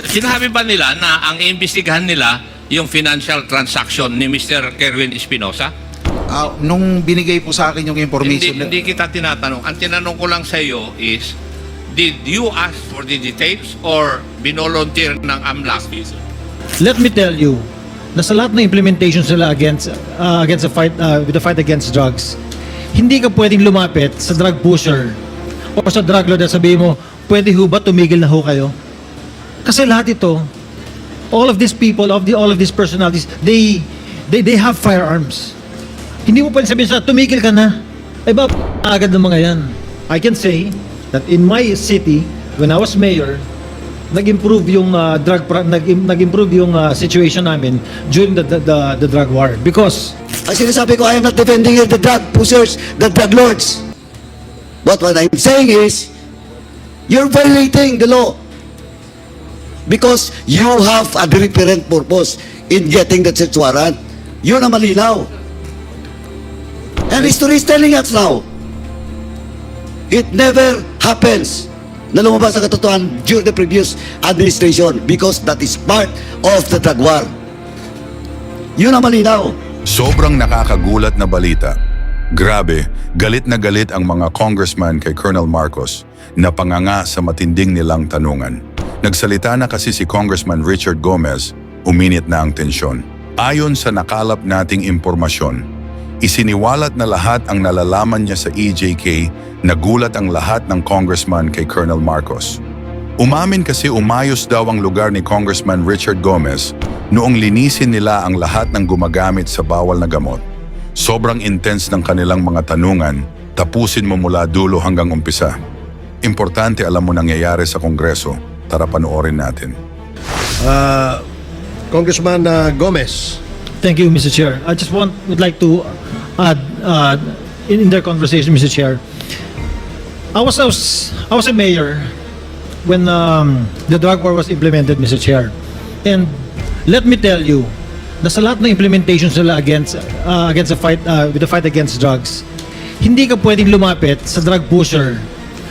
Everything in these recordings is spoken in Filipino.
Sinabi ba nila na ang iimbestigahan nila yung financial transaction ni Mr. Kerwin Espinosa? Nung binigay po sa akin yung information, Hindi kita tinatanong. Ang tinanong ko lang sa iyo is, did you ask for the details or binolunteer ng AMLAC? Let me tell you, na sa lahat ng implementation sila against the fight with the fight against drugs, hindi ka pwedeng lumapit sa drug pusher o sa drug lord at sabihin mo, pwede ho ba tumigil na ho kayo? Kasi lahat ito, all of these people, all of these personalities, they have firearms. Hindi mo pwede sabihin sa tumigil ka na. Ay ba, agad ng mga yan. I can say that in my city, when I was mayor, nag-improve yung nag-improve yung situation namin during the drug war because Ang sinasabi ko, I am not defending here the drug pushers, the drug lords. But what I'm saying is, you're violating the law because you have a different purpose in getting the search warrant. Yun ang malinaw. And history is telling us now, it never happens na lumabas ang katotohanan during the previous administration because that is part of the drug war. Yun ang malinaw. Sobrang nakakagulat na balita. Grabe, galit na galit ang mga congressman kay Colonel Marcos na panganga sa matinding nilang tanungan. Nagsalita na kasi si Congressman Richard Gomez, uminit na ang tensyon. Ayon sa nakalap nating impormasyon, isiniwalat na lahat ang nalalaman niya sa EJK, nagulat ang lahat ng congressman kay Colonel Marcos. Umamin kasi umayos daw ang lugar ni Congressman Richard Gomez noong linisin nila ang lahat ng gumagamit sa bawal na gamot. Sobrang intense ng kanilang mga tanungan, tapusin mo mula dulo hanggang umpisa. Importante alam mo nangyayari sa Kongreso, tara panoorin natin. Congressman Gomez. thank you, Mr. Chair. I just would like to add in their conversation, Mr. Chair. I was a mayor when the drug war was implemented, Mr. Chair. And let me tell you, na sa lahat ng implementation sila against the fight with the fight against drugs, hindi ka pwedeng lumapit sa drug pusher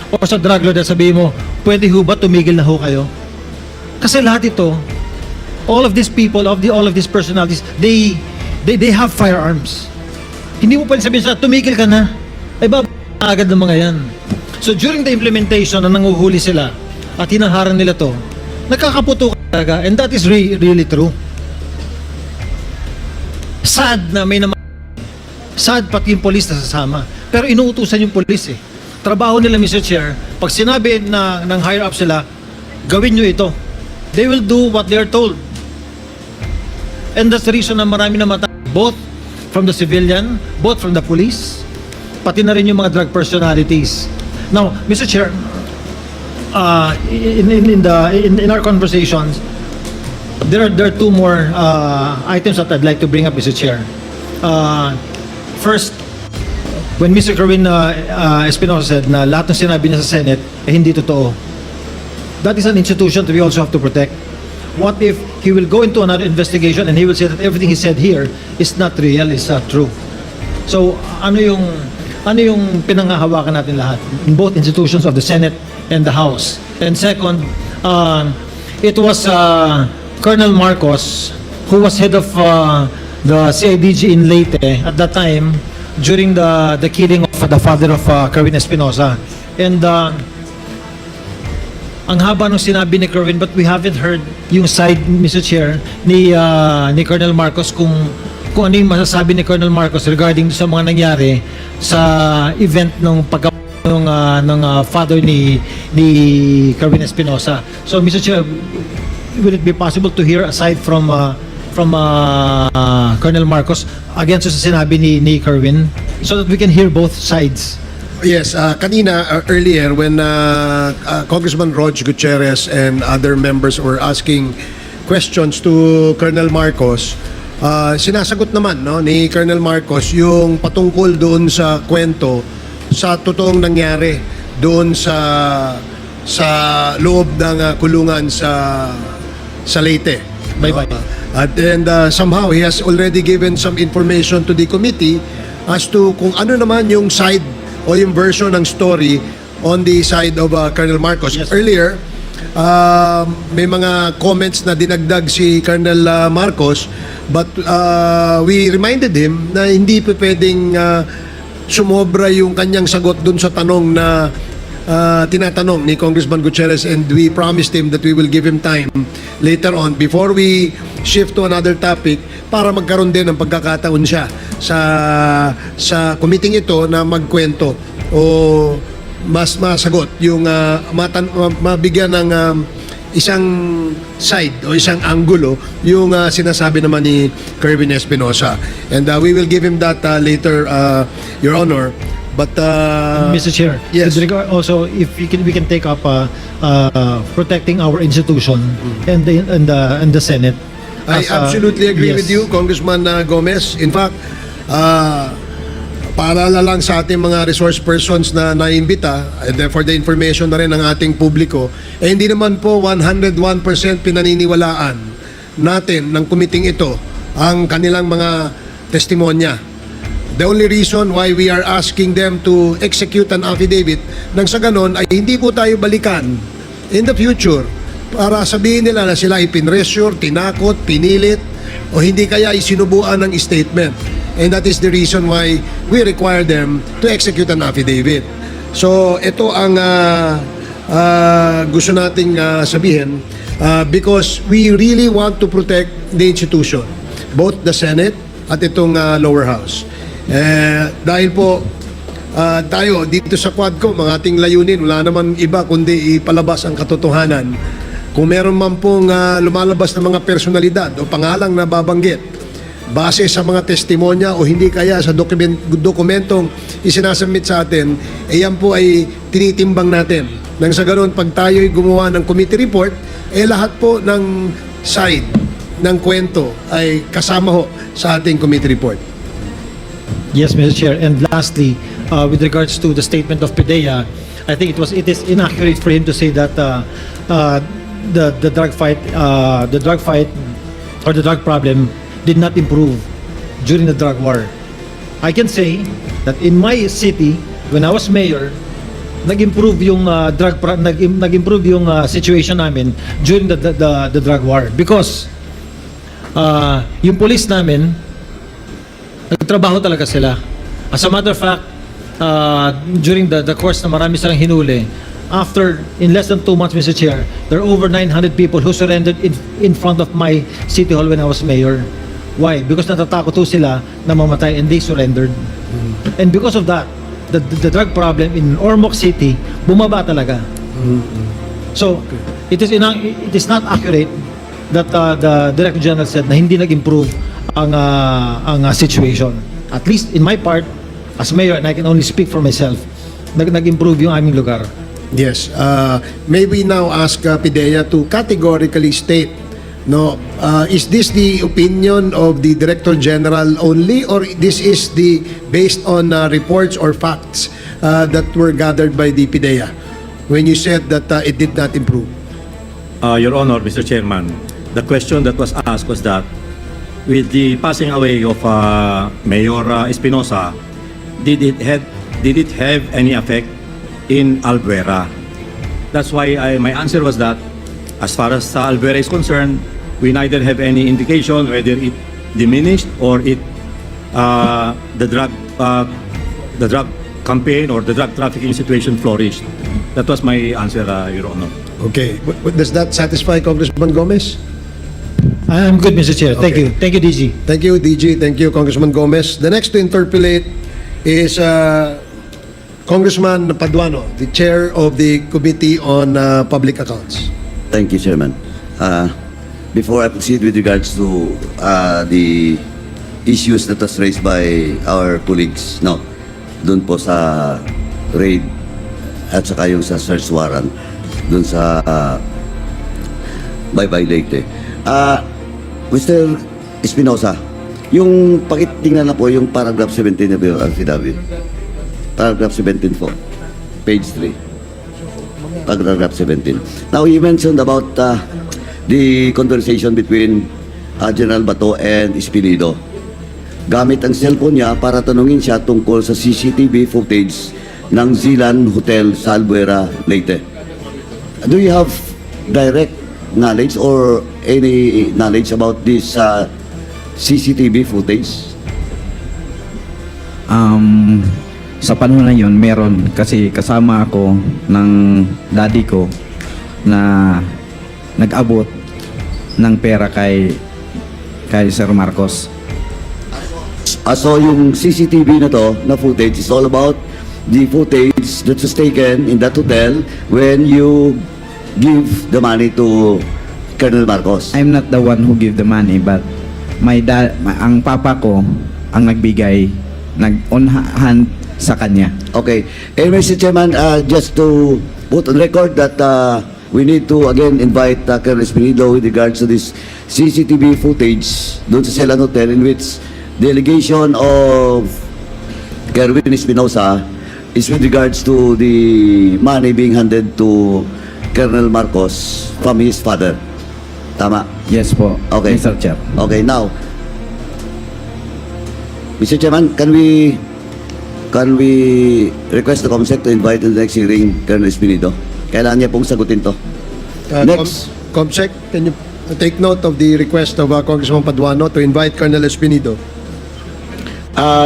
o sa drug lord at sabihin mo, pwede ho ba tumigil na ho kayo? Kasi lahat ito, all of these people, all of these personalities, they have firearms. Hindi mo pwede sabihin sa tumigil ka na. Ay ba, agad ng mga yan. So during the implementation na nanguhuli sila at hinaharang nila to, nakakaputo ka talaga, and that is really true. Sad na may naman, sad pati yung police na sasama. Pero inuutusan yung police eh. Trabaho nila, Mr. Chair, pag sinabi ng higher up sila, gawin nyo ito. They will do what they are told. And that's the reason na marami na mata, both from the civilian, both from the police, pati na rin yung mga drug personalities. Now, Mr. Chair, in our conversations, there are two more items that I'd like to bring up, Mr. Chair. First, when Mr. Kerwin Espinosa said na lahat ng sinabi niya sa Senate eh hindi totoo. That is an institution that we also have to protect. What if he will go into another investigation and he will say that everything he said here is not real, is not true? So, ano yung pinanghahawakan natin lahat in both institutions of the Senate and the House? And second, it was Colonel Marcos, who was head of the CIDG in Leyte at that time during the killing of the father of Kerwin Espinosa. And ang haba nung sinabi ni Kerwin, but we haven't heard yung side, Mr. Chair, ni Colonel Marcos kung ano yung masasabi ni Colonel Marcos regarding sa mga nangyari sa event ng ng father ni Kerwin Espinosa. So, Mr. Chair, will it be possible to hear aside from Colonel Marcos against sa sinabi ni Kerwin so that we can hear both sides? Yes, kanina, earlier, when Congressman Rog Gutierrez and other members were asking questions to Colonel Marcos, sinasagot naman ni Colonel Marcos yung patungkol doon sa kwento sa totoong nangyari doon sa loob ng kulungan sa Leyte. Bye-bye. And somehow he has already given some information to the committee as to kung ano naman yung side o yung version ng story on the side of Colonel Marcos. Yes. Earlier, may mga comments na dinagdag si Colonel Marcos, but we reminded him na hindi pa pwedeng sumobra yung kanyang sagot dun sa tanong na tinatanong ni Congressman Gutierrez, and we promised him that we will give him time later on before we shift to another topic para magkaroon din ng pagkakataon siya sa committee ito na magkwento o mas masagot yung mabigyan ng isang side o isang anggulo yung sinasabi naman ni Kerwin Espinosa, and we will give him that later, Your Honor. But Mr. Chair, yes. with regard also, if we can take up protecting our institution and the Senate. I absolutely agree with you, Congressman Gomez. In fact, para lang sa ating mga resource persons na naimbita, and for the information na rin ng ating publiko, hindi naman po 101% pinaniniwalaan natin ng kumiting ito ang kanilang mga testimonya. The only reason why we are asking them to execute an affidavit nang sa ganon ay hindi po tayo balikan in the future para sabihin nila na sila ay pinressure, tinakot, pinilit o hindi kaya isinubuan ng statement. And that is the reason why we require them to execute an affidavit. So ito ang gusto nating sabihin because we really want to protect the institution, both the Senate at itong lower house. Dahil po tayo dito sa Quadcom, ang ating layunin wala naman iba kundi ipalabas ang katotohanan. Kung meron man pong lumalabas na mga personalidad o pangalang nababanggit base sa mga testimonya o hindi kaya sa dokumentong isinasubmit sa atin, yan po ay tinitimbang natin. Nang sa ganoon, pag tayo'y gumawa ng committee report, lahat po ng side ng kwento ay kasama ho sa ating committee report. Yes, Mr. Chair. And lastly, with regards to the statement of PIDEA, I think it is inaccurate for him to say that the drug fight or the drug problem did not improve during the drug war. I can say that in my city, when I was mayor, nag-improve yung nag-improve yung situation namin during the drug war because yung police namin nagtrabaho talaga sila. As a matter of fact, during the course na marami silang hinuli, in less than 2 months, Mr. Chair, there are over 900 people who surrendered in front of my city hall when I was mayor. Why? Because natatakot ho sila na mamatay and they surrendered. And because of that, the drug problem in Ormoc City, bumaba talaga. So, it is not accurate that the Director General said na hindi nag-improve ang situation. At least in my part as mayor, and I can only speak for myself, nag-improve yung aming lugar. Yes. May we now ask PIDEA to categorically state, is this the opinion of the Director General only, or this is based on reports or facts that were gathered by the PIDEA when you said that it did not improve? Your Honor, Mr. Chairman, the question that was asked was that with the passing away of Mayor Espinosa, did it have any effect in Albuera? That's why my answer was that as far as Albuera is concerned, we neither have any indication whether it diminished or the drug campaign or the drug trafficking situation flourished. That was my answer, Your Honor. Okay. Does that satisfy Congressman Gomez? I'm good, Mr. Chair. Thank Okay. you. Thank you, DG. Thank you, DG. Thank you, Congressman Gomez. The next to interpolate is Congressman Paduano, the chair of the Committee on Public Accounts. Thank you, Chairman. Before I proceed with regards to the issues that was raised by our colleagues, dun po sa raid at saka yung sa search warrant dun sa Bye-Bye Leyte. Mr. Espinosa, yung pakitingnan na po yung paragraph 17 of your affidavit. Paragraph 17 po. Page 3. Paragraph 17. Now, you mentioned about the conversation between General Bato and Espilido. Gamit ang cellphone niya para tanungin siya tungkol sa CCTV footage ng Zilan Hotel sa Albuera, Leyte. Do you have direct knowledge or any knowledge about this CCTV footage? Sa panahon na yun, meron kasi kasama ako ng daddy ko na nag-abot ng pera kay Sir Marcos. So yung CCTV na to, na footage, is all about the footage that was taken in that hotel when you give the money to Colonel Marcos. I'm not the one who give the money, but ang papa ko ang nagbigay, nag-on hand sa kanya. Okay. And Mr. Chairman, just to put on record that we need to again invite Colonel Espinido with regards to this CCTV footage doon sa Celan Hotel in which the allegation of Kerwin Espinosa is with regards to the money being handed to Colonel Marcos from his father. Tama? Yes po, Okay. Mr. Chair. Okay, now, Mr. Chairman, can we request the COMSEC to invite in the next hearing Colonel Espinido? Kailangan niya pong sagutin to. Next. Comsec, can you take note of the request of Congressman Paduano to invite Colonel Espinido?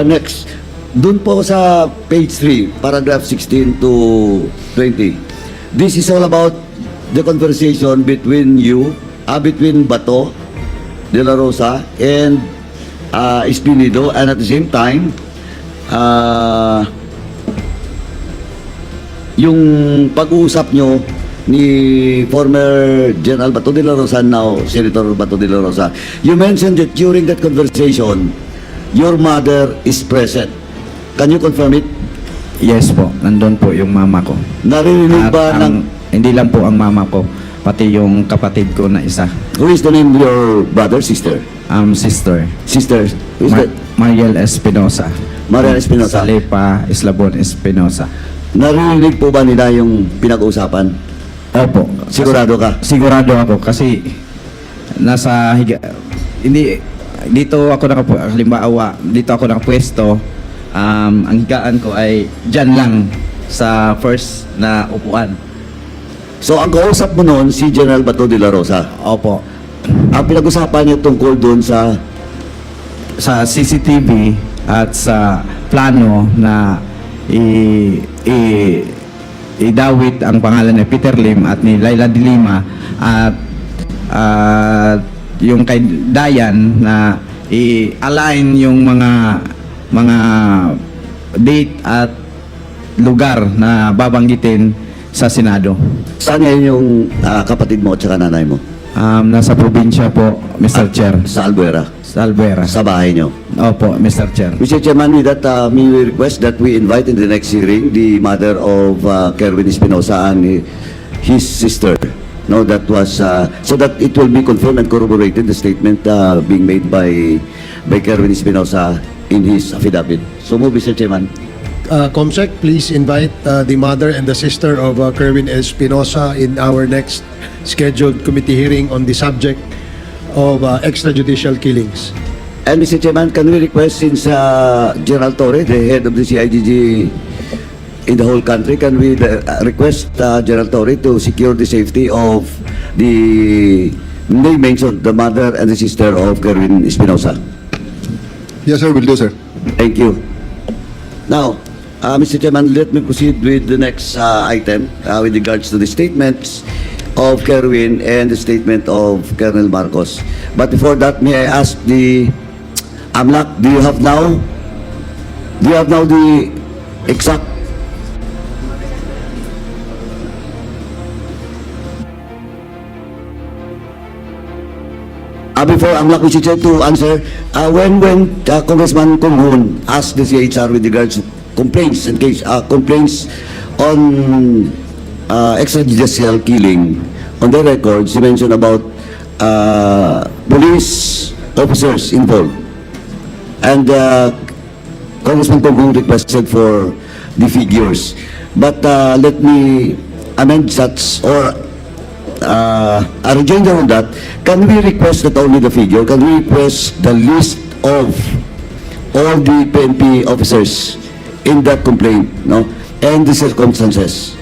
Next. Doon po sa page 3, paragraph 16 to 20. This is all about the conversation between between Bato de la Rosa and Espinido, and at the same time, yung pag-uusap nyo ni former General Bato de la Rosa, now Senator Bato de la Rosa, you mentioned that during that conversation, your mother is present. Can you confirm it? Yes po, nandun po yung mama ko. Narinig At ba ng... hindi lang po ang mama ko, pati yung kapatid ko na isa. Who is the name of your brother, sister? Sister. Sister, who is that? Mariel Espinosa. Mariel Espinosa. Salipa Eslabon Espinosa. Narinig po ba nila yung pinag-uusapan? Opo. Sigurado ka? Sigurado ako kasi hindi dito ako halimbawa dito ako nakapwesto, ang higaan ko ay diyan lang sa first na upuan. So, ang kausap mo noon, si General Bato de la Rosa. Opo. Ang pinag-usapan niyo tungkol doon sa CCTV at sa plano na idawit ang pangalan ni Peter Lim at ni Laila de Lima at yung kay Dayan na i-align yung mga date at lugar na babanggitin sa Senado. saan ngayon yung kapatid mo at saka nanay mo? Nasa probinsya po, Mr. Chair. Sa Albuera. Sa Albuera. Sa bahay niyo. Opo, Mr. Chair. Mr. Chairman, with that, may we request that we invite in the next hearing the mother of Kerwin Espinosa and his sister. No, that was so that it will be confirmed and corroborated the statement being made by Kerwin Espinosa in his affidavit. So move, Mr. Chairman. Comsec, please invite the mother and the sister of Kerwin Espinosa in our next scheduled committee hearing on the subject of extrajudicial killings. And Mr. Chairman, can we request, since General Torre, the head of the CIDG in the whole country, can we request General Torre to secure the safety of the name mentioned, the mother and the sister of Kerwin Espinosa? Yes, sir. Will do, sir. Thank you. Now, Mr. Chairman, let me proceed with the next item with regards to the statements of Kerwin and the statement of Colonel Marcos. But before that, may I ask the AMLAC, do you have now the exact before AMLAC, we should try to answer when Congressman Konghoon asked the CHR with regards to complaints and complaints on extrajudicial killing. On the records, he mentioned about police officers involved, and Congressman Konghoon requested for the figures. But let me amend such or a rejoinder on that. Can we request not only the figure, can we request the list of all the PNP officers in that complaint, no? And the circumstances.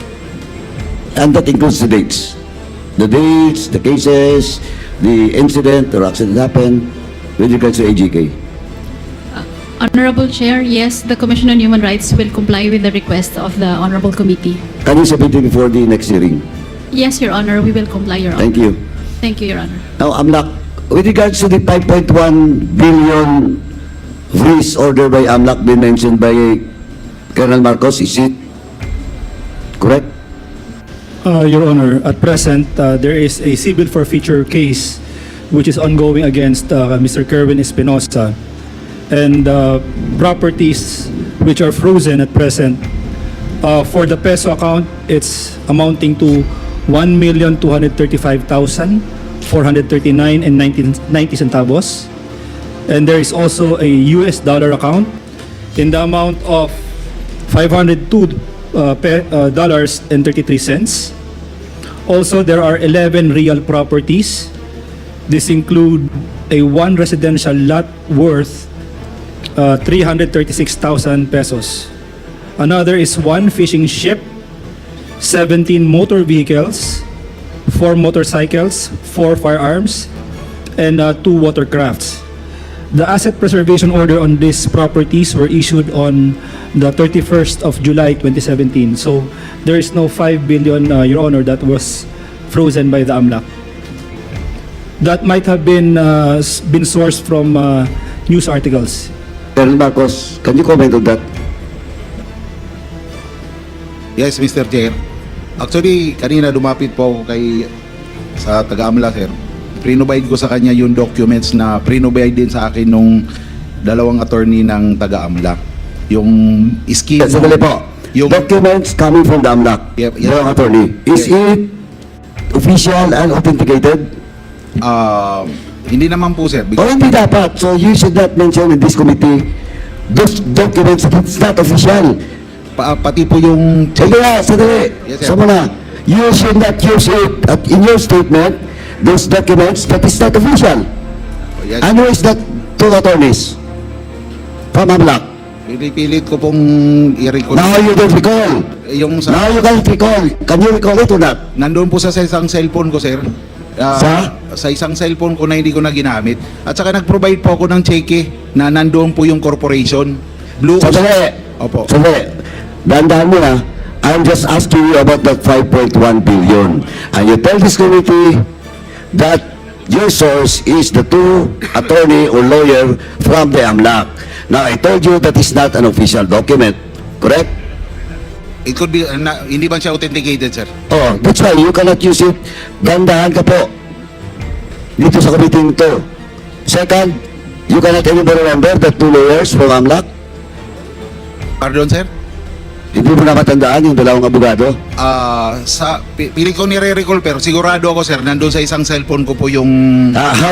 And that includes the dates. the dates, the cases, the incident or accident happened with regards to AGK? Honorable Chair, yes, the Commission on Human Rights will comply with the request of the Honorable Committee. Can you submit it before the next hearing? Yes, Your Honor, we will comply, Your Honor. Thank you. Thank you, Your Honor. Now, AMLAC, with regards to the 5.1 billion freeze order by AMLAC been mentioned by Colonel Marcos, is it correct? Your Honor, at present, there is a civil forfeiture case which is ongoing against Mr. Kerwin Espinosa, and properties which are frozen at present. For the peso account, it's amounting to 1,235,439 and 90 centavos. And there is also a US dollar account in the amount of $502 and 33 cents. Also, there are 11 real properties. This include a one residential lot worth 336,000 pesos. Another is one fishing ship, 17 motor vehicles, 4 motorcycles, 4 firearms, and 2 watercrafts. The asset preservation order on these properties were issued on the 31st of July 2017. So there is no 5 billion, Your Honor, that was frozen by the AMLAC. That might have been sourced from news articles. Colonel Marcos, can you comment on that? Yes, Mr. Chair. Actually, kanina dumapit po ako sa taga-AMLA, sir. Pre-provide ko sa kanya yung documents na pre-provide din sa akin nung dalawang attorney ng taga-AMLA. Yung scheme. Sandali po. Yung Documents coming from the AMLAC. Yep, yep. Yung attorney. Is it official and authenticated? hindi naman po, sir. O hindi dapat. So you should not mention in this committee those documents that it's not official. Pati po yung Sandali. Yes, sir. Sama na. You should not use it in your statement, those documents that is not official. Yes. And who is that two attorneys? From AMLAC. Pinipilit ko pong i-recall. Now you don't recall. Yung Now you can't recall. Can you recall it or not? Nandun po sa isang cellphone ko, sir. Sa isang cellphone ko na hindi ko na ginamit. At saka nag-provide po ako ng cheque na nandoon po yung corporation. Blue. Sandali. Opo. Sandali. Dahan-dahan mo na. I'm just asking you about that 5.1 billion. And you tell this committee that your source is the two attorney or lawyer from the AMLAC. Now, I told you that is not an official document. Correct? It could be, hindi ba siya authenticated, sir? Oh, that's why you cannot use it. Gandahan ka po. Dito sa committee ito. Second, you cannot even remember the two lawyers from AMLAC. Pardon, sir? Hindi mo na matandaan yung dalawang abogado. Pili ko nire-recall, pero sigurado ako, sir, nandun sa isang cellphone ko po yung How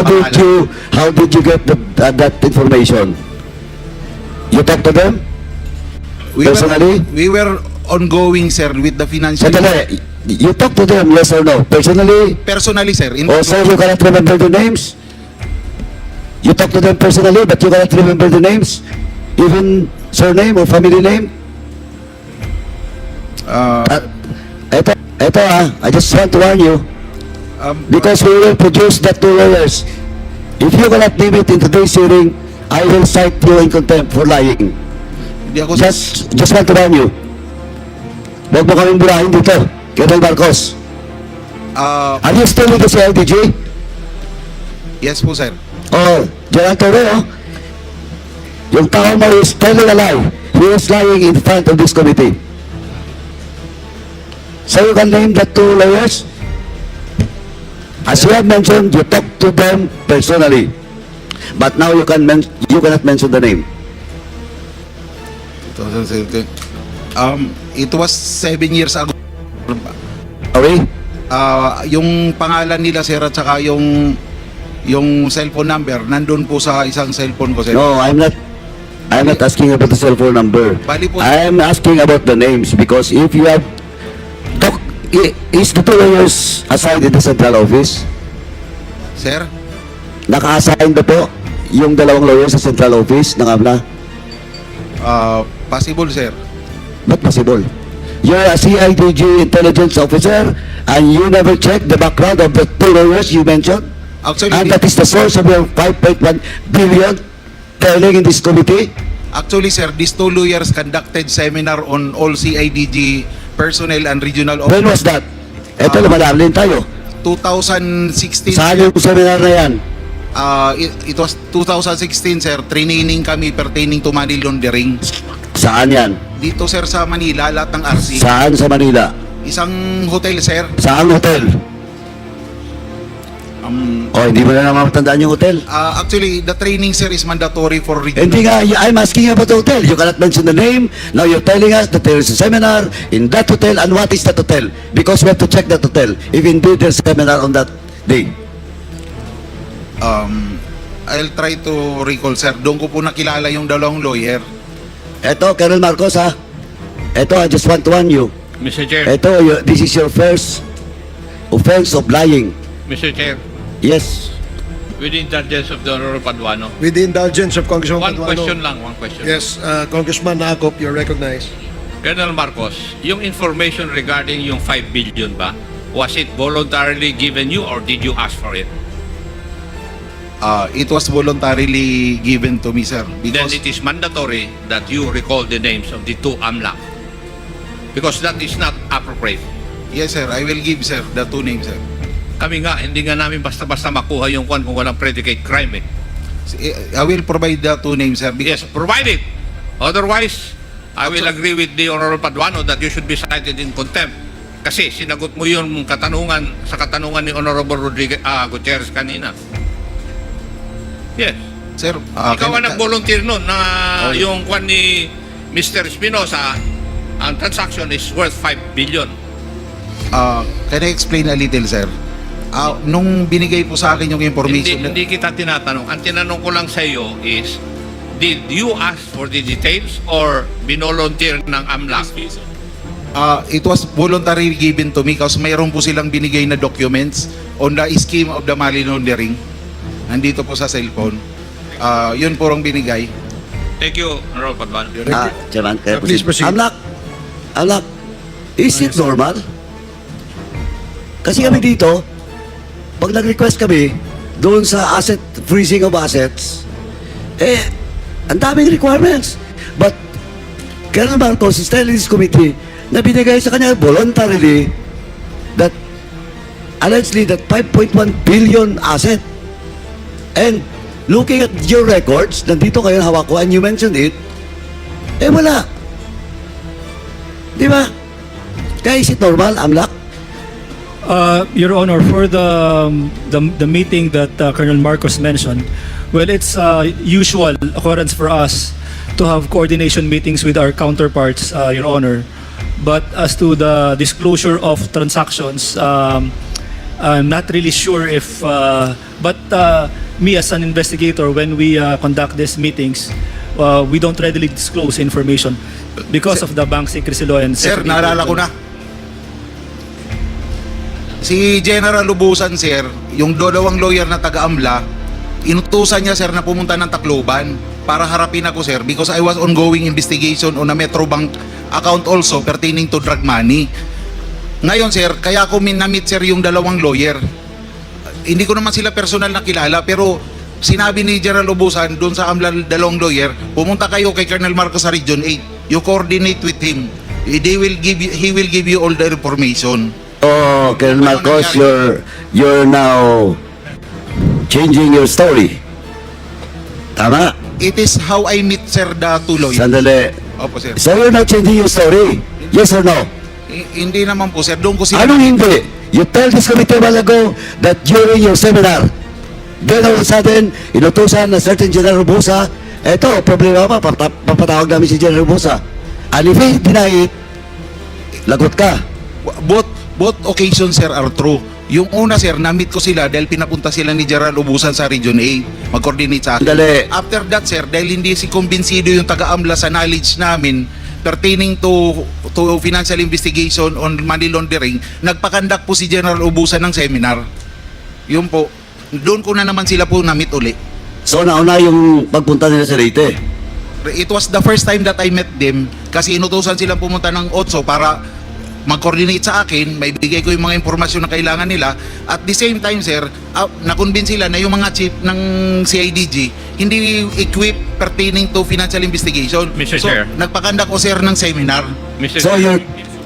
did you get that information? You talk to them? Personally? We were ongoing, sir, with the financial... Sandali, you talk to them, yes or no? Personally? Personally, sir. Oh, sir, you cannot remember the names? You talk to them personally, but you cannot remember the names? Even surname or family name? Eto I just want to warn you, because we will produce the two lawyers. If you cannot name it in today's hearing, I will cite you in contempt for lying. Hindi ako... Just want to warn you. Huwag mo kaming burahin dito, Colonel Marcos. Are you still with the CIDG? Yes po, sir. Oh, General Torre, yung tao mo is telling a lie. He is lying in front of this committee. So you can name the two lawyers? As you have mentioned, you talk to them personally. But now you cannot mention the name. It was 7 years ago. Okay? Yung pangalan nila, sir, at saka yung cellphone number, nandun po sa isang cellphone ko, sir. No, I'm not asking about the cell phone number. Bali po, I'm asking about the names, because if you have is the two lawyers assigned in the central office? sir, Naka-assign na po yung dalawang lawyers sa central office ng AMLA? possible, sir. Not possible. You're a CIDG intelligence officer And you never check the background of the two lawyers you mentioned? Actually, And that is the source of your 5.1 billion telling in this committee? actually, sir, these two lawyers conducted seminar on all CIDG personnel and regional When was that? Ito, lumalawin tayo. 2016. Saan yung seminar na yan? It was 2016, sir. Training kami pertaining to money laundering. Saan yan? Dito, sir, sa Manila, lahat ng RC. Saan sa Manila? Isang hotel, sir. Saan hotel? Hindi mo na naman matandaan yung hotel. Actually, the training, sir, is mandatory for regional. Hindi nga, I'm asking you about the hotel. You cannot mention the name. Now you're telling us that there is a seminar in that hotel. And what is that hotel? Because we have to check that hotel. If indeed there's a seminar on that day. I'll try to recall, sir. Doon ko po nakilala yung dalawang lawyer. Eto, Colonel Marcos, ha? Eto, I just want to warn you. Mr. Chair, Eto, this is your first offense of lying. Mr. Chair, Yes. with the indulgence of the Honorable Paduano, With the indulgence of Congressman one Paduano. question lang, one question. Yes, Congressman Nakop, you're recognized. Colonel Marcos, yung information regarding yung 5 billion ba, was it voluntarily given you or did you ask for it? It was voluntarily given to me, sir. Then Because it is mandatory that you recall the names of the two AMLAC. Because that is not appropriate. yes, sir, I will give, sir, the two names, sir. Kami nga, hindi nga namin basta-basta makuha yung kung walang predicate crime eh. I will provide the two names, sir. Yes, provide it. Otherwise, I will agree with the Honorable Paduano that you should be cited in contempt. Kasi sinagot mo yung katanungan sa katanungan ni Honorable Rodriguez Gutierrez kanina. Yes. Sir, Ikaw ang nag-volunteer nun na yung kwan ni Mr. Espinosa, ang transaction is worth 5 billion. can I explain a little, sir? Nung binigay po sa akin yung information, Hindi kita tinatanong. Ang tinanong ko lang sa iyo is, did you ask for the details or binolunteer ng AMLAC? it was voluntarily given to me kasi mayroon po silang binigay na documents on the scheme of the money laundering. Nandito po sa cellphone. Yun po ang binigay. Thank you, Honorable Paduano. Chairman, kaya Please proceed. Amlak, is it normal? Kasi kami dito, pag nag-request kami doon sa asset freezing of assets, ang daming requirements. But Colonel Marcos is telling this committee na binigay sa kanya voluntarily that allegedly that 5.1 billion asset. And looking at your records, nandito kayo hawak ko and you mentioned it, wala. Di ba? Kaya is it normal, Amlak? Your Honor, for the meeting that Colonel Marcos mentioned, well, it's usual occurrence for us to have coordination meetings with our counterparts, Your Honor. But as to the disclosure of transactions, I'm not really sure if, but me as an investigator, when we conduct these meetings, we don't readily disclose information because of the bank secrecy law and Sir, security. naalala ko na. Si General Lubusan, sir, yung dalawang lawyer na taga-AMLA, inutusan niya, sir, na pumunta ng Tacloban para harapin ako, sir, because I was ongoing investigation on a Metrobank account also pertaining to drug money. Ngayon, sir, kaya ako minamit, sir, yung dalawang lawyer. Hindi ko naman sila personal na kilala, pero sinabi ni General Lubusan doon sa AMLA dalawang lawyer, pumunta kayo kay Colonel Marcos sa Region 8. You coordinate with him. He will give you all the information. Oh, Colonel Marcos, you're now changing your story. Tama? It is how I meet, sir, the two lawyers. Sandali. Opo, sir. So you're not changing your story? Yes or no? Hindi naman po, sir. Doon ko sila... Anong hindi? You tell this committee a while ago that during your seminar, then all of a sudden, inutusan na certain General Busa, eto, problema pa, papatawag namin si General Busa. And if he deny it, lagot ka. Both occasions, sir, are true. Yung una, sir, na-meet ko sila dahil pinapunta sila ni General Ubusan sa Region A. Mag-coordinate sa akin. Dali. After that, sir, dahil hindi si kumbinsido yung taga-AMLA sa knowledge namin pertaining to financial investigation on money laundering, nagpakandak po si General Ubusan ng seminar. Yun po. Doon ko na naman sila po na-meet uli. So nauna yung pagpunta nila sa Leyte. It was the first time that I met them kasi inutusan silang pumunta ng OTSO para mag-coordinate sa akin, may bigay ko yung mga impormasyon na kailangan nila. At the same time, sir, na-convince sila na yung mga chief ng CIDG hindi equipped pertaining to financial investigation. Mr. So, Chair. nagpakandak ko, sir, ng seminar. Mr. So you're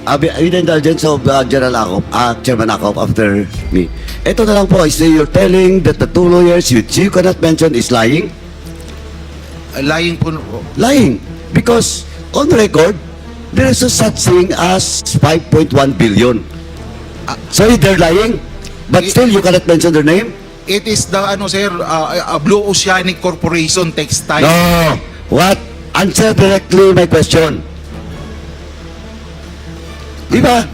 with the indulgence of General Acop, Chairman Acop after me. Ito na lang po, is you're telling that the two lawyers which you cannot mention is lying? Lying po. Lying. Because on record, there is no such thing as 5.1 billion. So they're lying, but still you cannot mention their name? It is the, sir, Blue Oceanic Corporation Textile. No. What? Answer directly my question. Diba?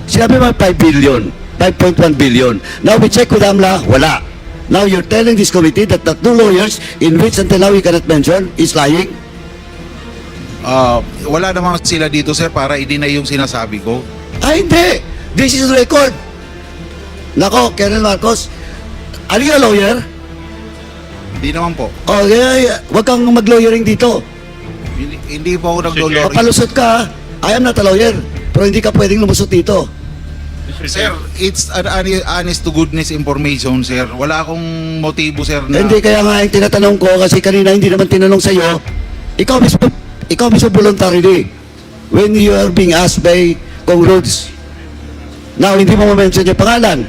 Sinabi mo 5 billion, 5.1 billion. Now we check with AMLA, wala. Now you're telling this committee that the two lawyers in which until now we cannot mention is lying? Wala naman sila dito, sir, para i-deny yung sinasabi ko. Hindi! This is record. Nako, Colonel Marcos, are you a lawyer? Hindi naman po. O, wag kang mag-lawyering dito. Hindi po ako nag-lawyer. Palusot ka, I am not a lawyer. Pero hindi ka pwedeng lumusot dito. Sir, it's an honest to goodness information, sir. Wala akong motibo, sir, na... Hindi, kaya nga yung tinatanong ko, kasi kanina hindi naman tinanong sa'yo, ikaw mismo voluntarily, when you are being asked by Kong Rhodes. Now, hindi mo ma-mention yung pangalan.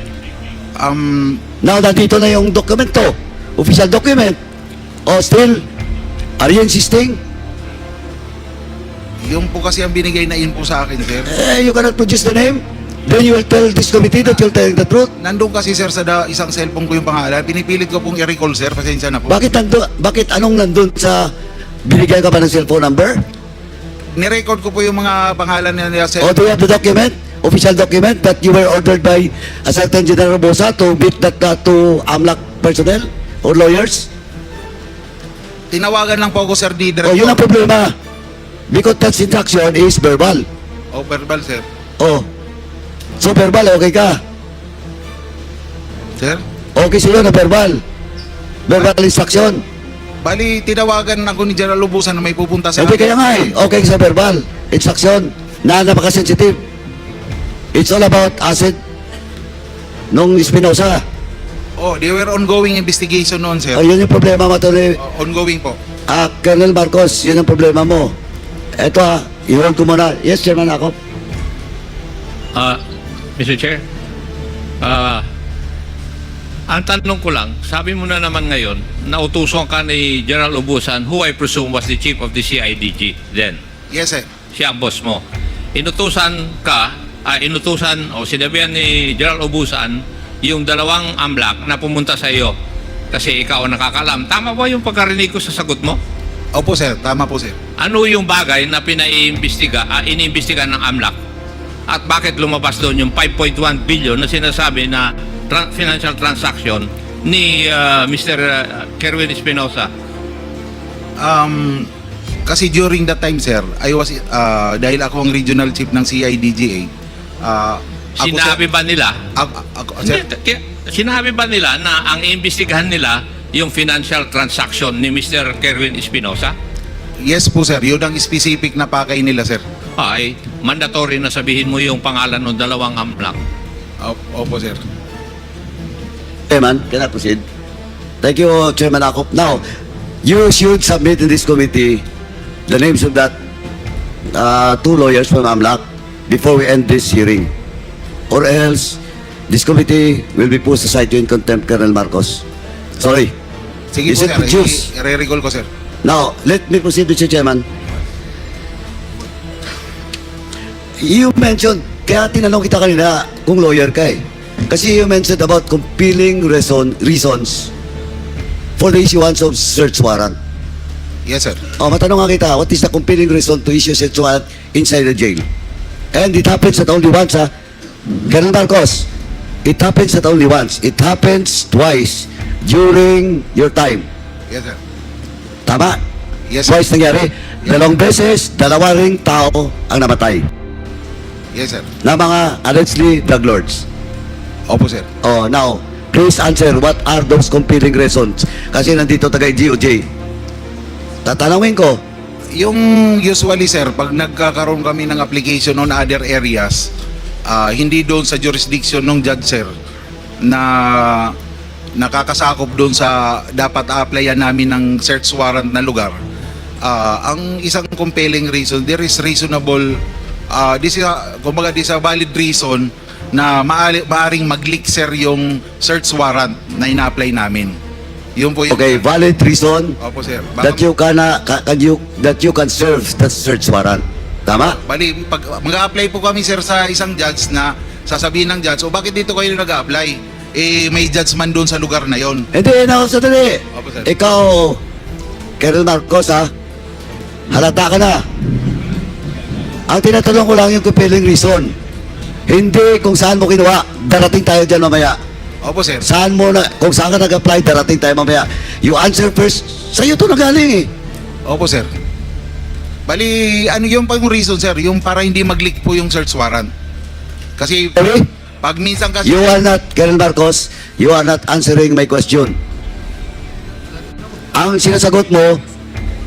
Now, nandito na yung dokumento, official document. O still, are you insisting? Yung po kasi ang binigay na info sa akin, sir. You cannot produce the name? Then you will tell this committee that you're telling the truth? Nandun kasi, sir, sa isang cellphone ko yung pangalan. Pinipilit ko pong i-recall, sir. Pasensya na po. Bakit anong nandun sa binigay ka ba ng cellphone number? Nirecord ko po yung mga pangalan nila, sir. Or do you have the document? Official document that you were ordered by a certain General Bosa to meet that to AMLAC personnel or lawyers? Tinawagan lang po ako, sir, di Oh, yun ang problema. Because that instruction is verbal. Oh, verbal, sir. Oh. So verbal, okay ka? Sir? Okay sa'yo na verbal. Verbal instruction. Bali, tinawagan ako ni General Lubusan na may pupunta sa... Hindi kaya nga eh. Okay sa verbal. Instruction. Na napaka-sensitive. It's all about asset nung Espinosa. Oh, they were ongoing investigation noon, sir. Oh, yun yung problema mo, Tony. Ongoing po. Colonel Marcos, yun ang problema mo. Eto i-hold ko muna. Yes, Chairman Acop. Mr. Chair, ang tanong ko lang, sabi mo na naman ngayon, nautusan ka ni General Ubusan, who I presume was the chief of the CIDG then. Yes, sir. Siya ang boss mo. Inutusan o sinabihan ni General Ubusan yung dalawang AMLAC na pumunta sa iyo kasi ikaw ang nakakalam. Tama ba yung pagkarinig ko sa sagot mo? Opo, sir. Tama po, sir. Ano Ano yung bagay na iniimbestiga ng AMLAC? At bakit lumabas doon yung 5.1 billion na sinasabi na financial transaction ni Mr. Kerwin Espinosa? Kasi during that time, sir, I was, dahil ako ang regional chief ng CIDGA, ako, Sinabi sir, ba nila? sir, Sinabi ba nila na ang iimbestigahan nila yung financial transaction ni Mr. Kerwin Espinosa? yes po, sir. Yun ang specific na pakay nila, sir. Ay, mandatory na sabihin mo yung pangalan ng dalawang AMLAC. Opo, sir. Chairman, can I proceed? Thank you, Chairman Acop. Now, you should submit in this committee the names of that two lawyers from AMLAC before we end this hearing. Or else, this committee will be pushed aside in contempt, Colonel Marcos. Sorry. Sige Is po, it sir. produced? I-recall ko, sir. Now, let me proceed, Mr. Chairman. You mentioned, kaya tinanong kita kanina kung lawyer ka eh. Kasi you mentioned about compelling reasons for the issuance of search warrant. Yes, sir. O, matanong nga kita, what is the compelling reason to issue search warrant inside the jail? And it happens not only once, ha? Colonel Marcos, it happens not only once. It happens twice during your time. Yes, sir. Tama? Yes, sir. Twice nangyari. Dalawang beses, dalawa ring tao ang namatay Yes, sir. na mga allegedly drug lords. Opo, sir. Oh, now, please answer what are those compelling reasons? Kasi nandito tagay GOJ. Tatanungin ko, Yung usually, sir, pag nagkakaroon kami ng application on other areas, hindi doon sa jurisdiction ng judge, sir, na nakakasakop doon sa dapat a-applyan namin ng search warrant na lugar. Ang isang compelling reason, there is reasonable, this is a valid reason na maaring mag-leak, sir, yung search warrant na ina-apply namin. Yun po yung... Okay, valid reason Opo, sir. that you can serve the search warrant. Tama? Bali, pag mag-a-apply po kami, sir, sa isang judge na sasabihin ng judge, o bakit dito kayo nag-a-apply? Eh, may judge man doon sa lugar na yon. Hindi, sandali. Opo, sir. Ikaw, Colonel Marcos, ha? Halata ka na. Ang tinatanong ko lang yung compelling reason. Hindi kung saan mo kinuha. Darating tayo dyan mamaya. Opo, sir. Kung saan ka nag-apply, darating tayo mamaya. You answer first. Sa'yo to nagaling eh. Opo, sir. Bali, ano yung pang reason, sir? Yung para hindi mag-leak po yung search warrant. Kasi Okay? pag minsan kasi... You are not, Colonel Marcos, you are not answering my question. Ang sinasagot mo,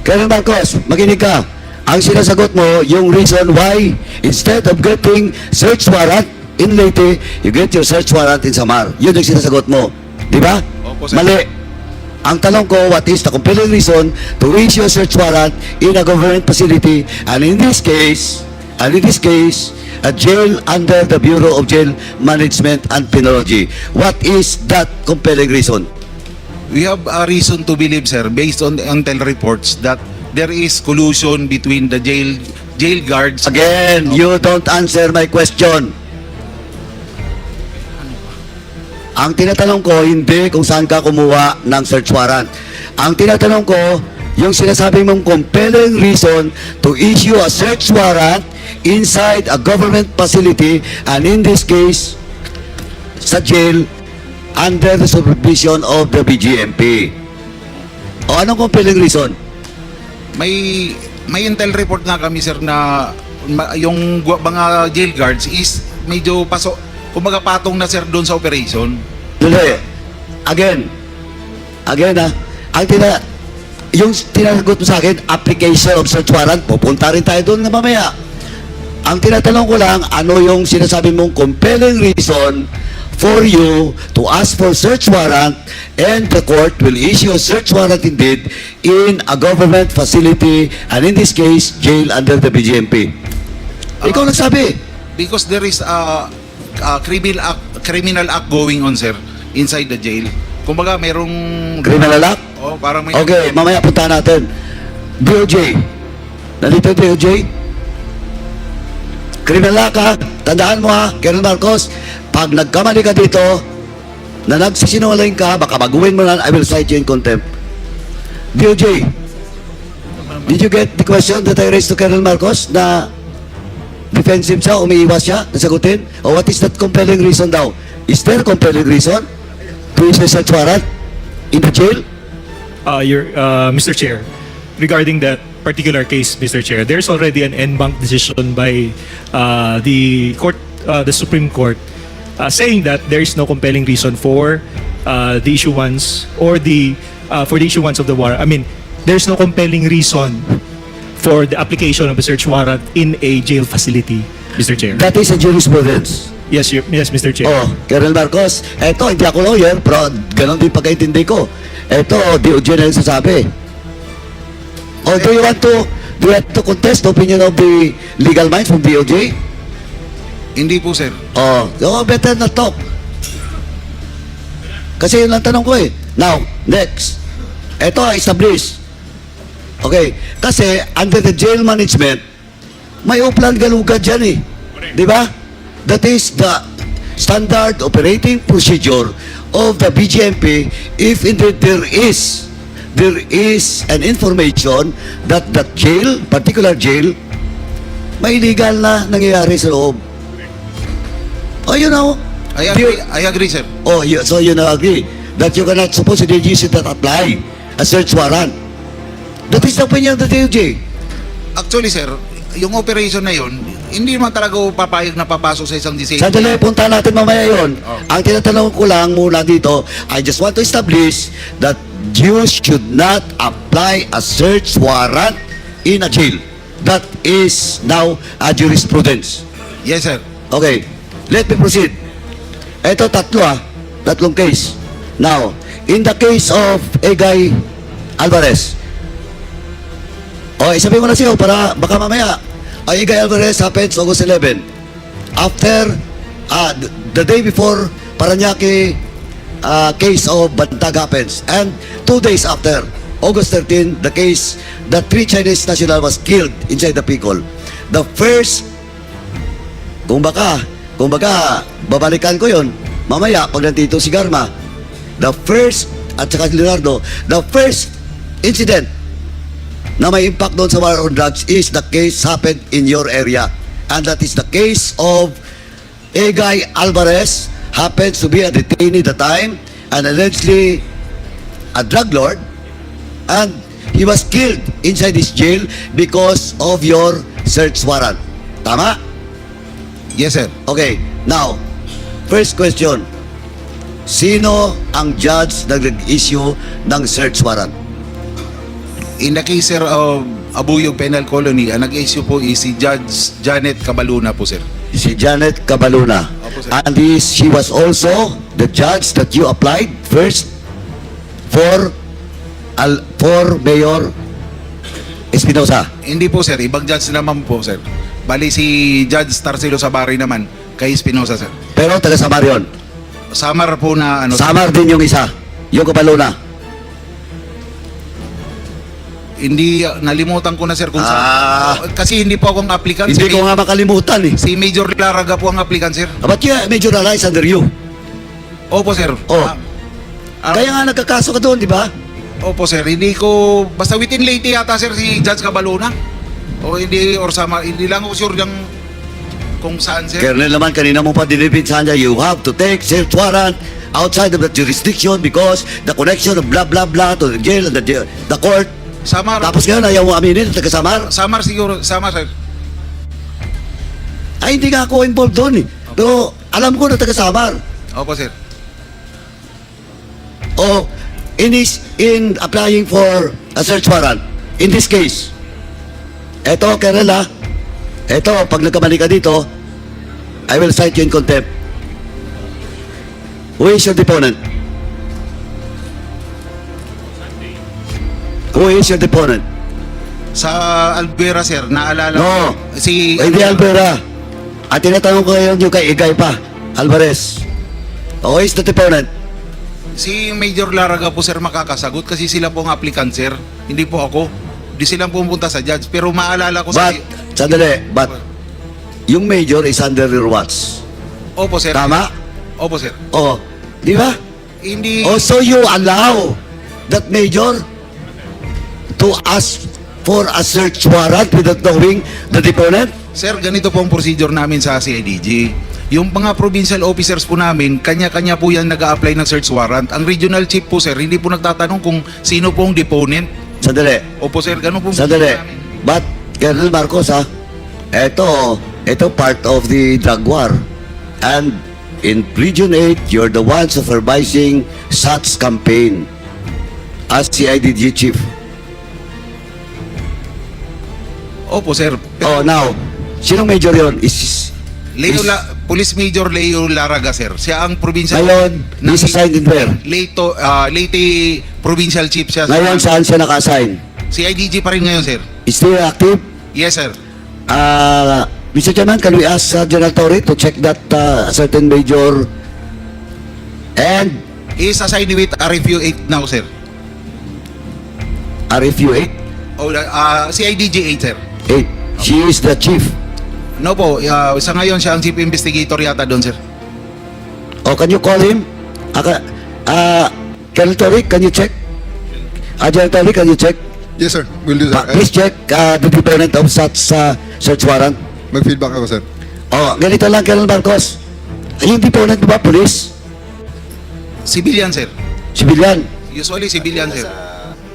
Colonel Marcos, makinig ka. Ang sinasagot mo, yung reason why, instead of getting search warrant in Leyte, you get your search warrant in Samar. Yun yung sinasagot mo. Di ba? Opo, sir. Mali. Ang tanong ko, what is the compelling reason to issue a search warrant in a government facility, and in this case, a jail under the Bureau of Jail Management and Penology. What is that compelling reason? We have a reason to believe, sir, based on the intel reports, that there is collusion between the jail guards. Again, you don't answer my question. Ang tinatanong ko, hindi kung saan ka kumuha ng search warrant. Ang tinatanong ko, yung sinasabi mong compelling reason to issue a search warrant inside a government facility, and in this case, sa jail, under the supervision of the BGMP. O anong compelling reason? May intel report na kami, sir, na yung mga jail guards is medyo kumbaga patong na, sir, doon sa operation. Dali. Again, yung tinasagot mo sa akin, application of search warrant, pupunta rin tayo doon na mamaya. Ang tinatanong ko lang, ano yung sinasabi mong compelling reason for you to ask for search warrant, and the court will issue a search warrant indeed in a government facility, and in this case, jail under the BGMP. Ikaw nagsabi. Because there is a criminal act going on, sir, inside the jail. Kumbaga, merong... Criminal act? Oh, parang may... Okay, mamaya punta natin. DOJ. Nandito yung DOJ? Criminal ka, tandaan mo ha, Colonel Marcos, pag nagkamali ka dito, na nagsisinungaling ka, baka baguhin mo na, I will cite you in contempt. DOJ, did you get the question that I raised to Colonel Marcos na defensive siya, umiiwas siya, nasagutin? O what is that compelling reason daw? Is there compelling reason to issue a search warrant in the jail? Mr. Chair, regarding that particular case, Mr. Chair, there's already an en banc decision by the Supreme Court saying that there is no compelling reason for the issuance or for the issuance of the warrant. I mean, there's no compelling reason for the application of a search warrant in a jail facility, Mr. Chair. That is a jurisprudence. Yes, Mr. Chair. Oh, Colonel Marcos, eto, hindi ako lawyer, pero ganon din pagkaintindi ko. Eto, DOJ na yung sasabi. Oh, do you want to contest the opinion of the legal minds from DOJ? Hindi po, sir. Oh, better not talk. Kasi yun lang tanong ko eh. Now, next. Eto, establish. Okay, kasi under the jail management, may uplan galugad dyan eh. Di ba? That is the standard operating procedure of the BGMP if indeed there is an information that that jail, particular jail, may illegal na nangyayari sa loob. Oh, you know. I agree, sir. Oh, so you now agree that you cannot supposedly use it that apply a search warrant. That is the opinion of the DOJ. Actually, sir, yung operation na yun, hindi naman talaga papayag na papasok sa isang disabled. Sandali, punta natin mamaya yun. Ang tinatanong ko lang muna dito, I just want to establish that you should not apply a search warrant in a jail. That is now a jurisprudence. Yes, sir. Okay. let me proceed. Ito tatlong case. Now, in the case of Egay Alvarez, sabihin mo na siya para baka mamaya, Egay Alvarez happens August 11. After, the day before Paranaque case of Bantag happens. And 2 days after, August 13, the case, the 3 Chinese national was killed inside the Picol. The first, kung baka, babalikan ko yon mamaya pag nandito si Garma, the first, at saka si Leonardo, the first incident na may impact doon sa war on drugs is the case happened in your area. And that is the case of Egay Alvarez, happens to be a detainee at the time and allegedly a drug lord, and he was killed inside his jail because of your search warrant. Tama? Yes, sir. Okay, now, first question. Sino ang judge na nag-issue ng search warrant? In the case, sir, of Abuyog Penal Colony, ang nag-issue po is si Judge Janet Cabaluna po, sir. Si Janet Cabaluna. Opo, sir. And she was also the judge that you applied first for Mayor Espinosa. Hindi po, sir. Ibang judge naman po, sir. Bali si Judge Tarcelo Sabari naman kay Espinosa, sir. Pero taga-Samar yun. Samar po na ano. Samar din yung isa. Yung Cabaluna. Hindi, nalimutan ko na, sir, kung saan. Kasi hindi po akong applicant. Hindi ko nga makalimutan eh. Si Major Laraga po ang applicant, sir. But you majoralize under you. Opo, sir. Oh. Kaya nga nagkakaso ka doon, di ba? Opo, sir. Hindi ko, basta within Leyte yata, sir, si Judge Cabaluna. O hindi, or Samar. Hindi lang ako sure yung kung saan, sir. Colonel naman, kanina mo pa dinibinsahan niya, you have to take search warrant outside of the jurisdiction because the connection of blah blah blah to the jail and the court. Samar. Tapos ngayon, ayaw mo aminin, taga-Samar. Samar siguro, Samar, sir. Ay, hindi nga ako involved doon eh. Pero alam ko na taga-Samar. Opo, sir. O, in applying for a search warrant, in this case, eto, Colonel ha, eto, pag nagkamali ka dito, I will cite you in contempt. Who is your deponent? Who is your deponent? Sa Albuera, sir, naalala No. ko. Si, Hindi Alvera. At tinatanong ko ngayon yung kay Igay pa, Alvarez. Who is the deponent? Si Major Laraga po, sir, makakasagot kasi sila po ang applicant, sir. Hindi po ako. Di sila pumunta sa judge. Pero maalala ko But, sandali, but, yung major is under your watch. Opo, sir. Tama? Opo, sir. O, di ba? Hindi. Oh, so you allow that major to ask for a search warrant without knowing the deponent? Sir, ganito po ang procedure namin sa CIDG. Yung mga provincial officers po namin, kanya-kanya po yan nag-a-apply ng search warrant. Ang regional chief po, sir, hindi po nagtatanong kung sino po ang deponent. Sandali. Opo, sir, ganun po. Sandali. But, Colonel Marcos, ha? Ito part of the drug war. And in Region 8, you're the one supervising such campaign as CIDG chief. Opo, sir. Oh, now, sinong major yon? Police Major Leo Laraga, sir. Siya ang provincial... Ngayon, he's assigned in where? Leyte Provincial Chief siya. Ngayon, saan siya naka-assign? CIDG pa rin ngayon, sir. Is still active? Yes, sir. Mr. Chairman, can we ask General Torre to check that certain major and He is assigned with RFU 8 now, sir. RFU 8? O, CIDG 8, sir. 8. She is the chief. No po, sa ngayon siya ang chief investigator yata doon, sir. Oh, can you call him? General Torre, can you check? General Torre, can you check? Yes, sir. We'll do that. Please check the deponent of such search warrant. Mag-feedback ako, sir. Oh, ganito lang, Colonel Marcos. Yung deponent ba, police? Civilian, sir. Civilian? Usually civilian, sir.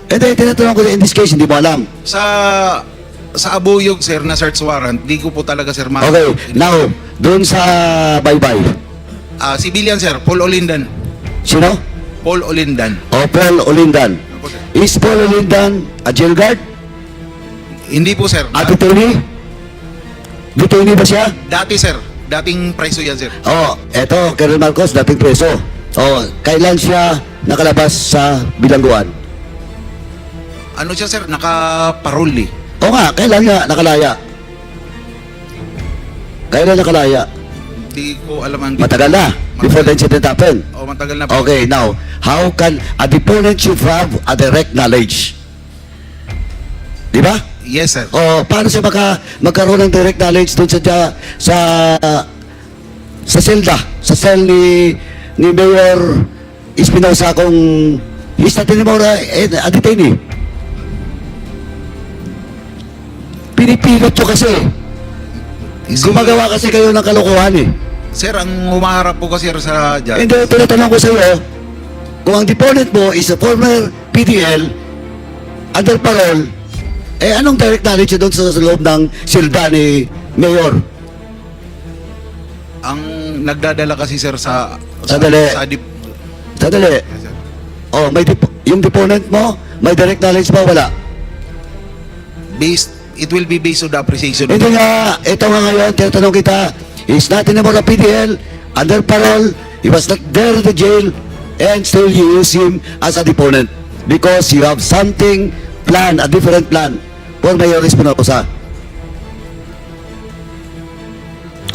Hindi, tinatanong ko in this case, hindi mo alam. Sa Abuyog, sir, na search warrant, di ko po talaga, sir, Okay, now, doon sa Baybay. Civilian, sir. Paul Olindan. Sino? Paul Olindan. O, Paul Olindan. Opo, sir. Is Paul Olindan a jail guard? Hindi po, sir. A detainee? Detainee ba siya? Dati, sir. dating preso yan, sir. Oh, eto, Colonel Marcos, dating preso. Oh, kailan siya nakalabas sa bilangguan? Ano siya, sir? Naka-parole. O nga, kailan nga nakalaya? Kailan nakalaya? Hindi ko alam ang... Matagal na, before the incident happened. Oh, matagal na po. Okay, now, how can a deponent should have a direct knowledge? Di ba? Yes, sir. O, paano siya magkaroon ng direct knowledge doon sa selda, sa cell ni Mayor Espinosa kung he's not anymore a detainee? Pinipilot nyo kasi. Gumagawa kasi kayo ng kalokohan eh. Sir, ang humaharap po kasi sa judge. Hindi, tinatanong ko sa iyo, kung ang deponent mo is a former PDL, under parole, anong direct knowledge doon sa loob ng silda ni Mayor? Ang nagdadala kasi, sir, Sandali. Sadali. Yes, sir. Oh, yung deponent mo, may direct knowledge ba? Wala. It will be based on the appreciation. Hindi nga, ito nga ngayon, tinatanong kita, he's not anymore a PDL, under parole, he was not there at the jail, and still you use him as a deponent because you have something planned, a different plan for Mayor Espinosa.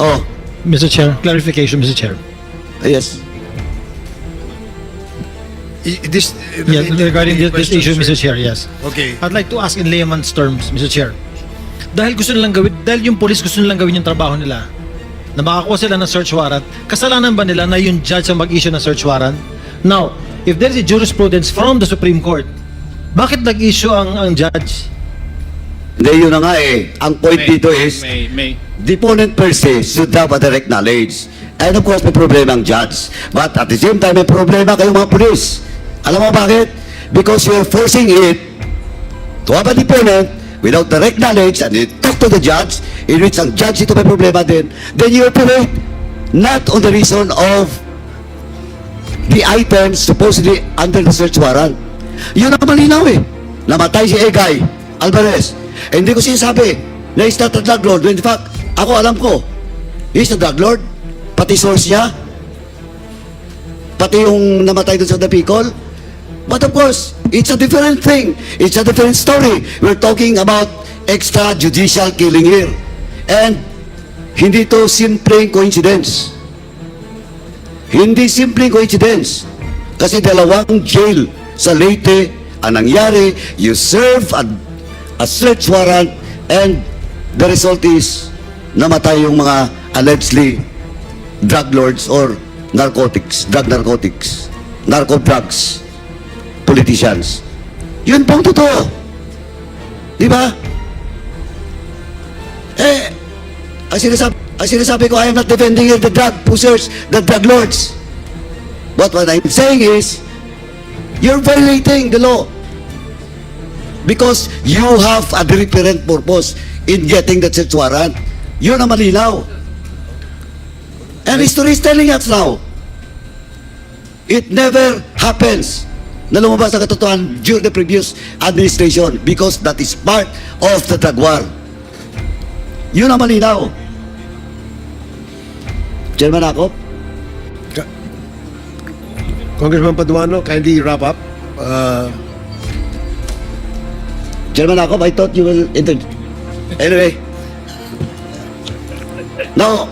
Oh, Mr. Chair, clarification, Mr. Chair. yes. This, Yeah, regarding this issue, Mr. Chair, yes. Okay. I'd like to ask in layman's terms, Mr. Chair. Dahil gusto nilang gawin, dahil yung police gusto nilang gawin yung trabaho nila, na makakuha sila ng search warrant, kasalanan ba nila na yung judge ang mag-issue ng search warrant? Now, if there is a jurisprudence from the Supreme Court, bakit nag-issue ang judge? Hindi, yun na nga eh. Ang point dito is, May. deponent per se should have a direct knowledge. And of course, may problema ang judge. But at the same time, may problema kayong mga police. Alam mo bakit? Because you're forcing it to have a deponent without direct knowledge and you talk to the judge, in which ang judge ito may problema din, then you operate not on the reason of the items supposedly under the search warrant. Yun ang malinaw eh. Namatay si Egay Alvarez. Eh, hindi ko sinasabi na he's not a drug lord. In fact, ako alam ko, he's a drug lord. Pati source niya, pati yung namatay doon sa Dapicol. But of course, it's a different thing. It's a different story. We're talking about extrajudicial killing here. And hindi to simpleng coincidence. Hindi simpleng coincidence. Kasi dalawang jail sa Leyte ang nangyari, you serve a search warrant and the result is namatay yung mga allegedly drug lords or drug narcotics, narco drugs, politicians. Yun pong totoo. Di ba? Ang sinasabi ko, I am not defending the drug pushers, the drug lords. But what I'm saying is, you're violating the law. Because you have a different purpose in getting the search warrant. Yun ang malinaw. And history is telling us now, it never happens na lumabas ang katotohanan during the previous administration because that is part of the drug war. Yun ang malinaw. Chairman Akop? Congressman Paduano, kindly wrap up. Chairman Akop, I thought you will Anyway. Now,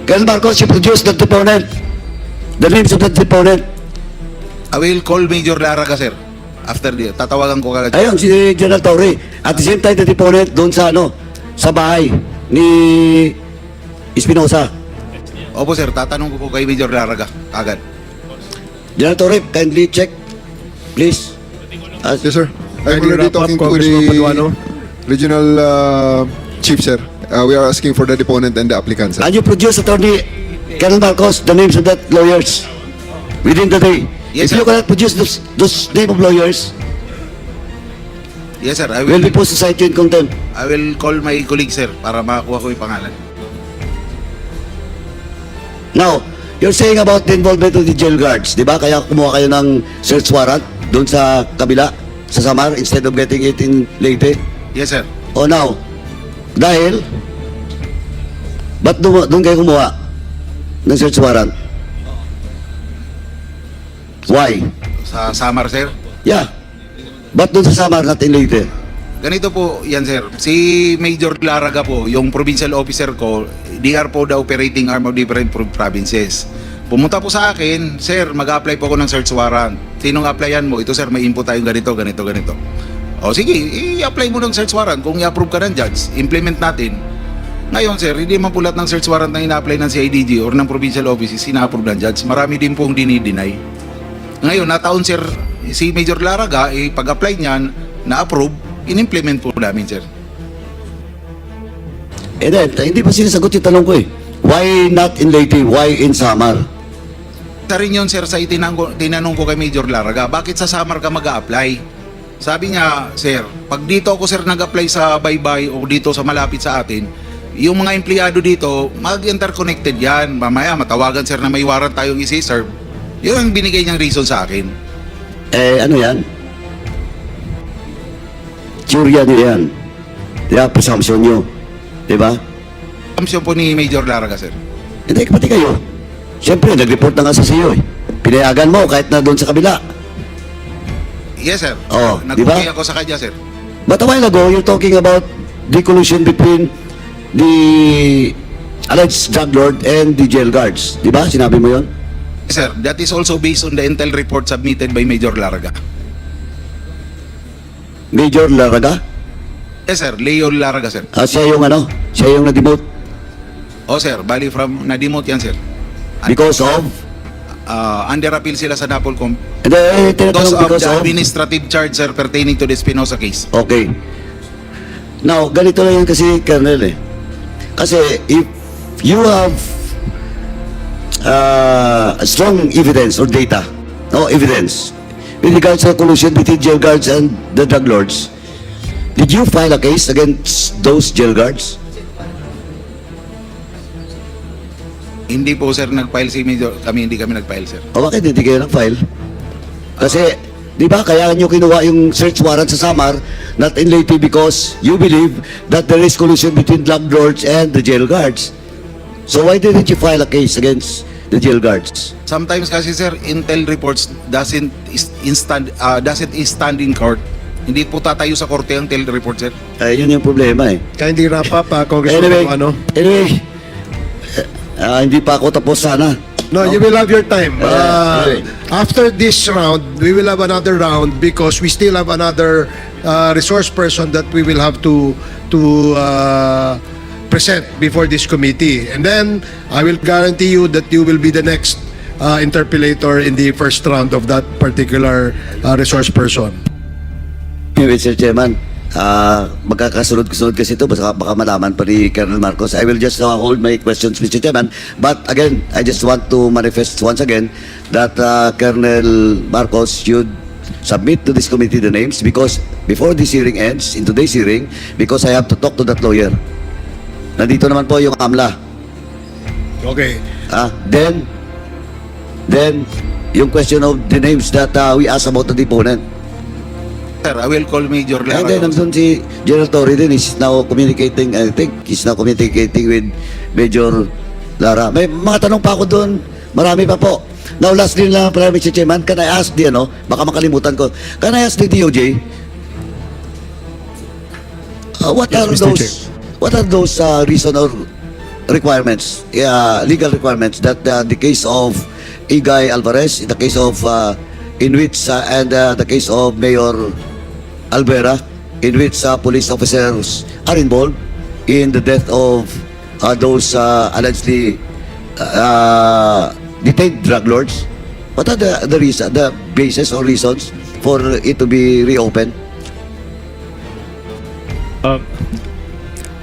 Colonel Marcos, you produced the deponent. The names of the deponent. I will call Major Laraga, sir. After the, tatawagan ko kagad. Ayun, si General Torre. At the same time, the deponent doon sa sa bahay ni Espinosa. Opo, sir. Tatanong ko po kay Major Laraga kagad. General Torre, kindly check, please. Yes, sir. I'm Kindly already wrap up, talking to Congressman Paduano. the regional chief, sir. We are asking for the deponent and the applicant, sir. And you produce, Attorney Colonel Marcos, the names of that lawyers within the day. Yes, If you sir. cannot produce those name of lawyers, Yes, sir. I we'll will, be posed to cite you in contempt. I will call my colleague, sir, para makakuha ko yung pangalan. Now, you're saying about the involvement of the jail guards, di ba? Kaya kumuha kayo ng search warrant doon sa kabila, sa Samar, instead of getting it in Leyte. Yes, sir. O now, dahil, ba't doon kayo kumuha? ng search warrant? Why? Sa Samar, sir. Yeah. Ba't doon sa Samar, not in Leyte? Ganito po yan, sir. Si Major Laraga po, yung provincial officer ko, they are po the operating arm of different provinces. Pumunta po sa akin, sir, mag-apply po ako ng search warrant. Sinong applyan mo? Ito, sir, may input tayong ganito, ganito, ganito. O sige, i-apply mo ng search warrant. Kung i-approve ka ng judge, implement natin. Ngayon, sir, hindi man po lahat ng search warrant na ina-apply ng CIDG or ng provincial offices, ina-approve ng judge. Marami din pong dinideny. Ngayon, nataon, sir, si Major Laraga, pag-apply niyan, na-approve, in-implement po namin, sir. Then, hindi pa sinasagot yung tanong ko eh. Why not in Leyte? Why in Samar? Isa rin yun, sir, sa tinanong ko kay Major Laraga, bakit sa Samar ka mag-a-apply? Sabi niya, sir, pag dito ako, sir, nag-apply sa Baybay o dito sa malapit sa atin, yung mga empleyado dito, mag-interconnected yan. Mamaya, matawagan, sir, na may warrant tayong isi-serve. Yun ang binigay niyang reason sa akin. Ano yan? Teorya niyo yan. Yeah, presumption nyo. Diba? Assumption po ni Major Laraga, sir. Hindi, pati kayo. Siyempre, nag-report na nga sa iyo eh. Pinayagan mo kahit na doon sa kabila. Yes, sir. Oo, Nag-okay diba? ako sa kanya, sir. But a while ago, you're talking about the collusion between the alleged drug lord and the jail guards. Diba? Sinabi mo yun? Yes, sir. That is also based on the intel report submitted by Major Laraga. Major Laraga? Yes, sir. Leo Laraga, sir. Siya yung ano? Siya yung na-demote Oh, sir. Bali from na-demote yan, sir. because of? Under appeal sila sa NAPOLCOM. Because Because of because the of? administrative charge, sir, pertaining to the Espinosa case. Okay. Now, ganito lang yan kasi, Colonel eh. Kasi if you have strong evidence or data, no evidence, with regards to collusion between jail guards and the drug lords, did you file a case against those jail guards? Hindi po, sir, nag-file si Major. Hindi kami nag-file, sir. O bakit hindi kayo nag-file? Kasi, di ba, kaya nyo kinuha yung search warrant sa Samar, not in Leyte because you believe that there is collusion between drug lords and the jail guards. So why didn't you file a case against the jail guards? Sometimes kasi, sir, intel reports doesn't stand in court. Hindi po tatayo sa korte ang intel report, sir. Yun yung problema eh. Kindly wrap up, Congressman Anyway, Paduano. Hindi pa ako tapos sana. No, you will have your time. Anyway. After this round, we will have another round because we still have another resource person that we will have to present before this committee. And then, I will guarantee you that you will be the next interpellator in the first round of that particular resource person. Mr. Chairman, magkakasunod-sunod kasi ito, baka malaman pa ni Colonel Marcos. I will just hold my questions, Mr. Chairman. But again, I just want to manifest once again that Colonel Marcos should submit to this committee the names because before this hearing ends, in today's hearing, because I have to talk to that lawyer. Nandito naman po yung AMLA. Okay. Then, yung question of the names that we asked about the deponent. Sir, I will call Major And then, Laraga. nandun si General Torre din, is now communicating, I think, he's now communicating with Major Lara. May mga tanong pa ako doon, marami pa po. Now, lastly lang pala, Mr. Chairman, can I ask the, baka makalimutan ko, can I ask the DOJ, what are Mr. Chair. what are those reason or requirements, legal requirements that the case of Igay Alvarez, in the case of Inwits and the case of Mayor Alvera, in which police officers are involved in the death of those allegedly detained drug lords? What are the reason, the basis or reasons for it to be reopened?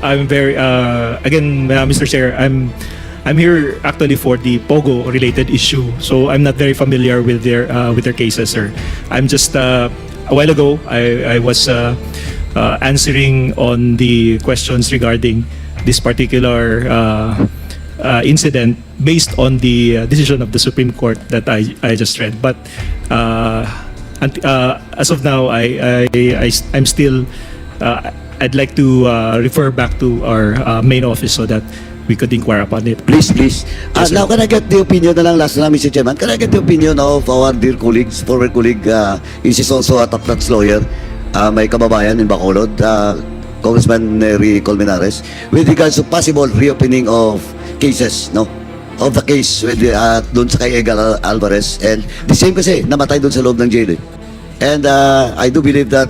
I'm very again, Mr. Chair, I'm here actually for the Pogo related issue, so I'm not very familiar with their cases, sir. I'm just a while ago I was answering on the questions regarding this particular incident based on the decision of the Supreme Court that I just read. But as of now, I'm still. I'd like to refer back to our main office so that we could inquire upon it. Please. Now, can I get the opinion na lang, last na lang, Mr. Chairman, can I get the opinion of our dear colleagues, former colleague, is also a top-notch lawyer, may kababayan in Bacolod, Congressman Nery Colmenares, with regards to possible reopening of cases, no? Of the case with doon sa kay Egal Alvarez, and the same kasi namatay doon sa loob ng jail. And I do believe that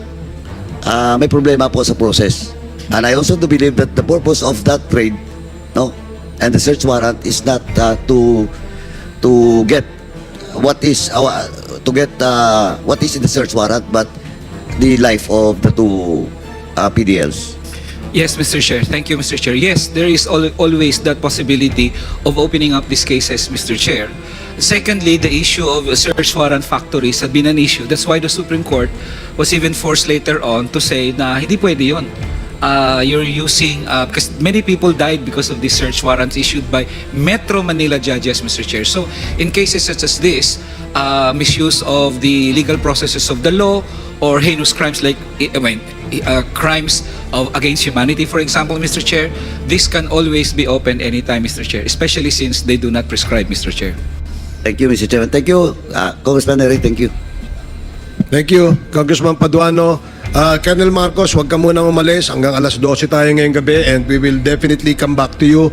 may problema po sa process, and I also do believe that the purpose of that trade, no, and the search warrant is not to get what is in the search warrant, but the life of the two PDLs. Yes, Mr. Chair. Thank you, Mr. Chair. Yes, there is always that possibility of opening up these cases, Mr. Chair. Secondly, the issue of search warrant factories had been an issue. That's why the Supreme Court was even forced later on to say na hindi pwede yun. You're using, because many people died because of these search warrants issued by Metro Manila judges, Mr. Chair. So, in cases such as this, misuse of the legal processes of the law, or heinous crimes like, crimes against humanity, for example, Mr. Chair, this can always be opened anytime, Mr. Chair, especially since they do not prescribe, Mr. Chair. Thank you, Mr. Chairman. Thank you, Congressman Nery. Thank you. Thank you, Congressman Paduano. Colonel Marcos, huwag ka muna umalis. Hanggang alas 12 tayo ngayong gabi, and we will definitely come back to you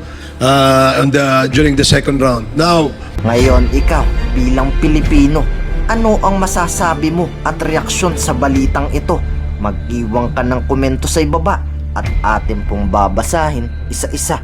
during the second round. Now, ngayon, ikaw, bilang Pilipino, ano ang masasabi mo at reaksyon sa balitang ito? Mag-iwan ka ng komento sa ibaba at atin pong babasahin isa-isa.